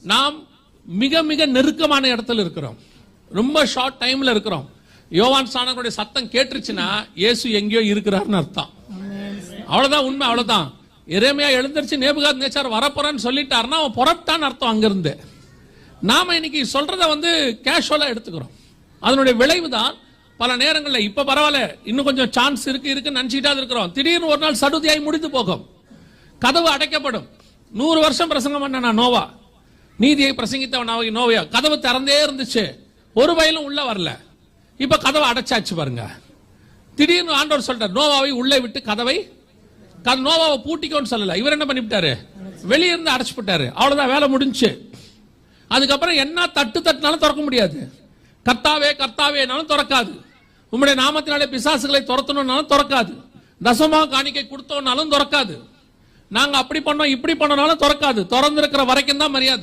நாம் மிக மிக நெருக்கமான இடத்துல இருக்கிறோம், ரொம்ப ஷார்ட் டைம்ல இருக்கிறோம். யோவான் ஸ்நானகனுடைய சத்தம் கேட்டுருச்சுன்னா இயேசு எங்கேயோ இருக்கிறார்னு அர்த்தம். அவ்வளவுதான் உண்மை, அவ்வளவுதான். எரேமியா எழுந்திருச்சு நேபுகாத்நேச்சார் வரப்போறான்னு சொல்லிட்டாருன்னா அவன் புறப்பட்டான்னு அர்த்தம் அங்கிருந்து. நாம இன்னைக்கு சொல்றத கேஷுவலா எடுத்துக்கிறோம். அதனுடைய விளைவுதான் பல நேரங்களில் இப்ப பரவாயில்ல, இன்னும் கொஞ்சம் சான்ஸ் இருக்குன்னு நினைச்சிட்டா இருக்கிறோம். திடீர்னு ஒரு நாள் சடுதியாய் முடிந்து போகும், கதவு அடைக்கப்படும். 100 வருஷம் பிரசங்கம் பண்ண நோவா, நீதியை பிரசங்கித்தவன் நோவா, கதவு திறந்தே இருந்துச்சு, ஒரு வயலும் உள்ள வரல. இப்ப கதவை அடைச்சாச்சு பாருங்க. திடீர்னு ஆண்டவர் சொல்றார் நோவாவை உள்ளே விட்டு கதவை, நோவாவை பூட்டிக்கோன்னு சொல்லல, இவர் என்ன பண்ணிவிட்டாரு, வெளியே இருந்து அடைச்சு விட்டாரு. அவ்வளவுதான், வேலை முடிஞ்சு. அதுக்கப்புறம் என்ன தட்டுனாலும் திறக்க முடியாது. கர்த்தாவே கர்த்தாவேனாலும் திறக்காது. உம்முடைய நாமத்தினாலே பிசாசுகளை துரத்தணும்னாலும் திறக்காது. தசமா காணிக்கை கொடுத்தோம்னாலும் திறக்காது. நாங்க அப்படி பண்ணோம் இப்படி பண்ணனாலும் திறக்காது. திறந்திருக்கிற வரைக்கும் தான் மரியாதை.